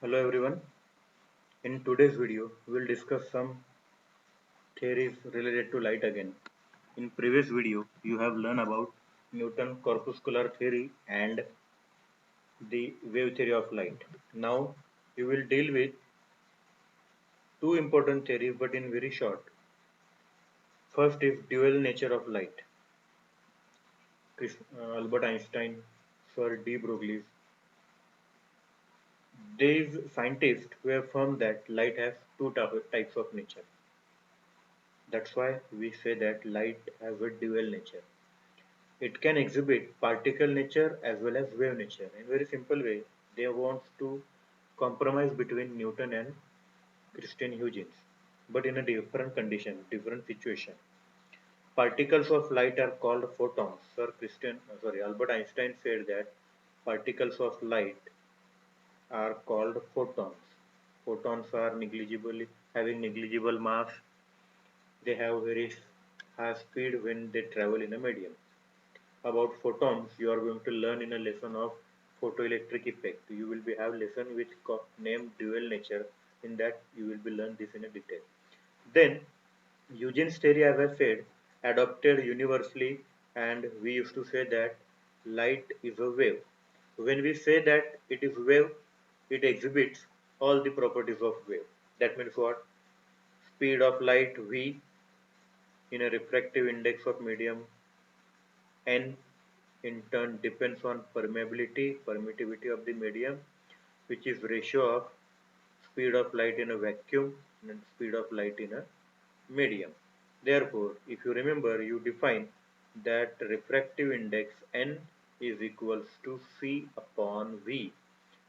Hello everyone. In today's video, we will discuss some theories related to light again. In previous video, you have learned about Newton corpuscular theory and the wave theory of light. Now, we will deal with two important theories but in very short. First is dual nature of light. Albert Einstein, Sir de Broglie. These scientists who have affirmed that light has two types of nature. That's why we say that light has a dual nature. It can exhibit particle nature as well as wave nature. In very simple way, they want to compromise between Newton and Christian Huygens, but in a different condition, different situation. Particles of light are called photons. Albert Einstein said that particles of light are called photons. Photons are negligibly having negligible mass. They have very high speed when they travel in a medium. About photons, you are going to learn in a lesson of photoelectric effect. You will be have lesson which named dual nature. In that you will be learn this in a detail. Then Eugene's theory, as I said, adopted universally, and we used to say that light is a wave. When we say that it is wave, it exhibits all the properties of wave. That means what? Speed of light v in a refractive index of medium n in turn depends on permittivity of the medium, which is ratio of speed of light in a vacuum and speed of light in a medium. Therefore, if you remember, you define that refractive index n is equals to c upon v,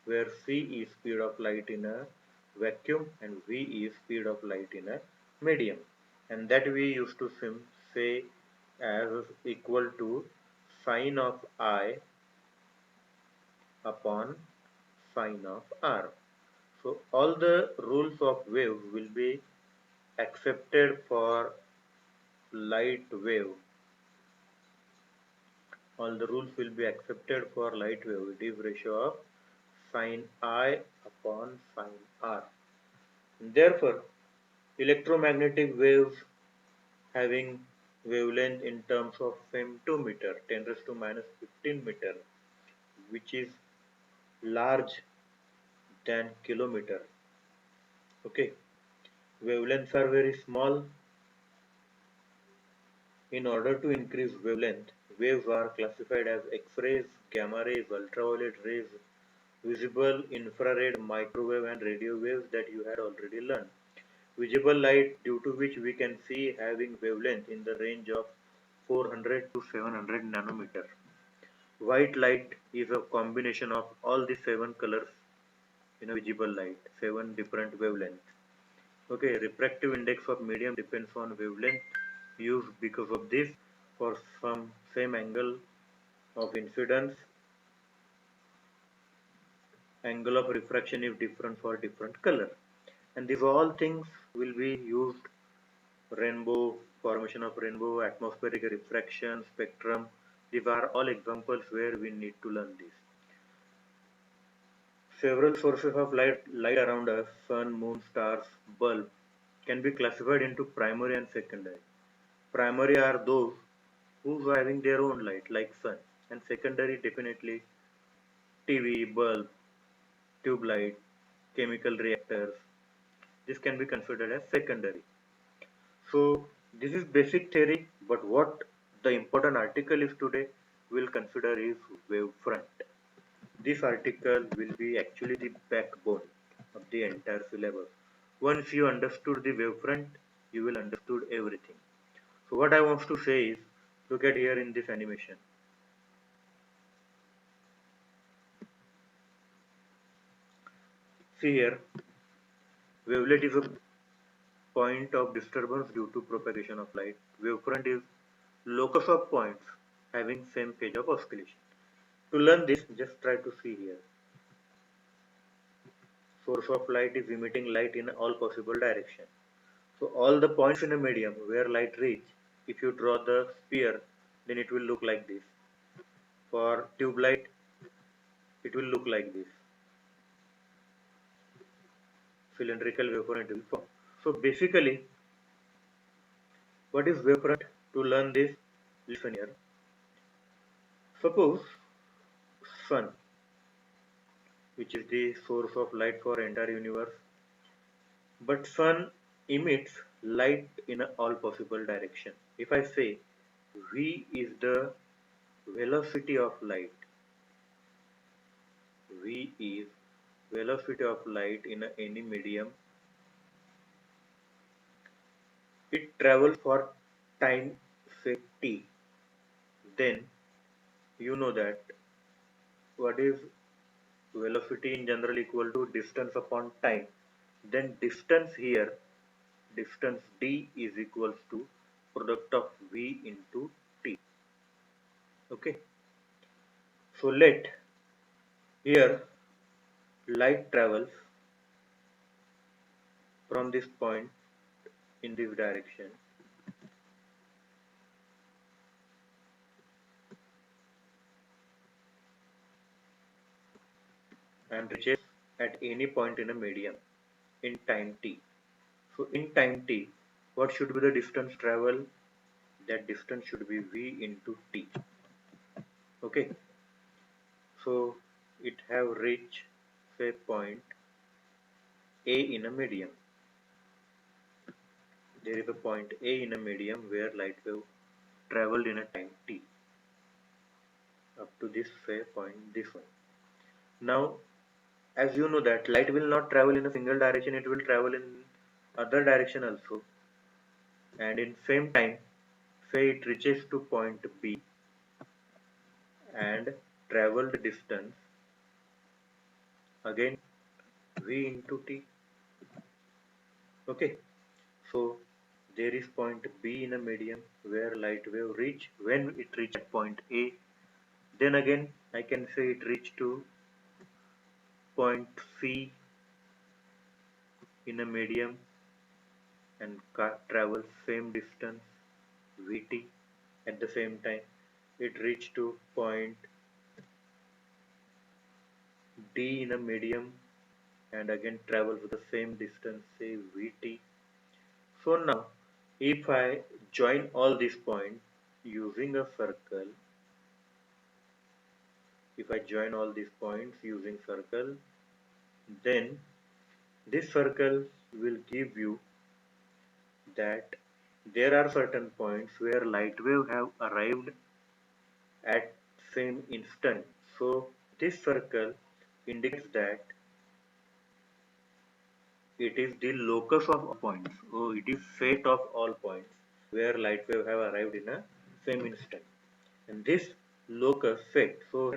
where c is speed of light in a vacuum and v is speed of light in a medium, and that we used to say as equal to sine of I upon sine of r. So all the rules of wave will be accepted for light wave. All the rules will be accepted for light wave. It is ratio of sine I upon sine r. And therefore, electromagnetic waves having wavelength in terms of femtometer, 10 raised to minus 15 meter, which is large than kilometer. Okay, wavelengths are very small. In order to increase wavelength, waves are classified as X-rays, gamma rays, ultraviolet rays, visible, infrared, microwave and radio waves that you had already learned. Visible light, due to which we can see having wavelength in the range of 400 to 700 nanometer. White light is a combination of all the 7 colors in a visible light, 7 different wavelengths. Okay, refractive index of medium depends on wavelength used. Because of this, for some same angle of incidence, angle of refraction is different for different color. And these all things will be used: rainbow, formation of rainbow, atmospheric refraction, spectrum. These are all examples where we need to learn this. Several sources of light around us, sun, moon, stars, bulb, can be classified into primary and secondary. Primary are those who are having their own light, like sun, and secondary definitely TV, bulb, tube light, chemical reactors. This can be considered as secondary. So this is basic theory, but what the important article is today we'll consider is wavefront. This article will be actually the backbone of the entire syllabus. Once you understood the wavefront, you will understood everything. So what I want to say is, look at here in this animation. See here, wavelet is a point of disturbance due to propagation of light. Wavefront is locus of points having same phase of oscillation. To learn this, just try to see here. Source of light is emitting light in all possible directions. So all the points in a medium where light reach, if you draw the sphere, then it will look like this. For tube light, it will look like this. cylindrical wavefront will form. So basically, what is wavefront? To learn this, listen here. Suppose sun, which is the source of light for entire universe, but sun emits light in all possible direction. If I say v is the velocity of light, v is velocity of light in any medium, it travels for time say t, then you know that what is velocity in general equal to distance upon time. Then distance here, distance d is equals to product of v into t. Okay. So let here light travels from this point in this direction and reaches at any point in a medium in time t. So in time t, what should be the distance travel? That distance should be v into t. Okay. So it have reached say point A in a medium. There is a point A in a medium where light wave traveled in a time t up to this say point, this one. Now, as you know that light will not travel in a single direction, it will travel in other direction also. And in same time, say it reaches to point B and traveled distance again V into T. Okay, so there is point B in a medium where light wave reach. When it reach at point A, then again I can say it reach to point C in a medium and travel same distance Vt. At the same time, it reach to point D in a medium and again travel with the same distance, say Vt. So now, if I join all these points using a circle, if I join all these points using circle, then this circle will give you that there are certain points where light wave have arrived at same instant. So this circle indicates that it is the locus of all points. So it is set of all points where light wave have arrived in a same instant. And this locus set, so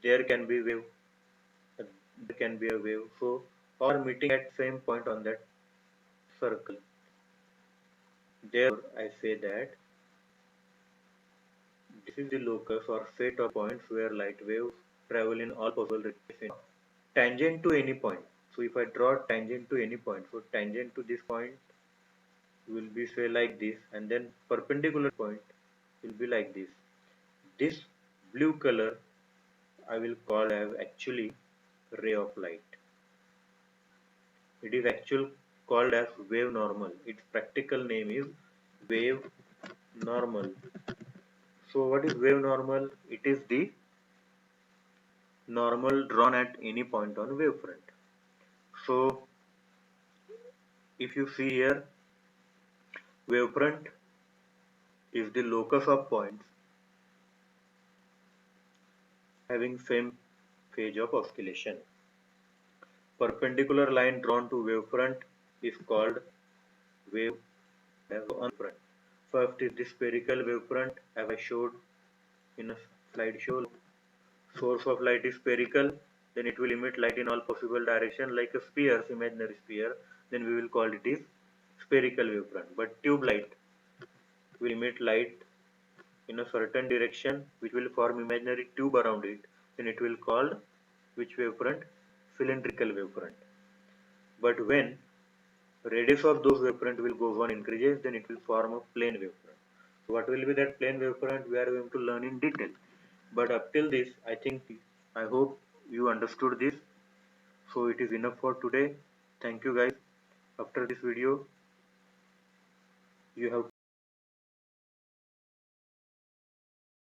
there can be wave, there can be a wave. So all meeting at same point on that circle. There I say that this is the locus or set of points where light waves travel in all possible directions tangent to any point. So if I draw tangent to any point, so tangent to this point will be say like this, and then perpendicular point will be like this. This blue color I will call as actually ray of light. It is actually called as wave normal. Its practical name is wave normal. So what is wave normal? It is the normal drawn at any point on wavefront. So if you see here, wavefront is the locus of points having same phase of oscillation. Perpendicular line drawn to wavefront is called wave on front. First is the spherical wavefront, as I showed in a slideshow. Source of light is spherical, then it will emit light in all possible direction like a sphere, imaginary sphere. Then we will call it is spherical wavefront. But tube light will emit light in a certain direction which will form imaginary tube around it. Then it will called which wavefront? Cylindrical wavefront. But when radius of those wavefront will go on increases, then it will form a plane wavefront. So what will be that plane wavefront? We are going to learn in detail. But up till this, I hope you understood this. So it is enough for today. Thank you guys. After this video, you have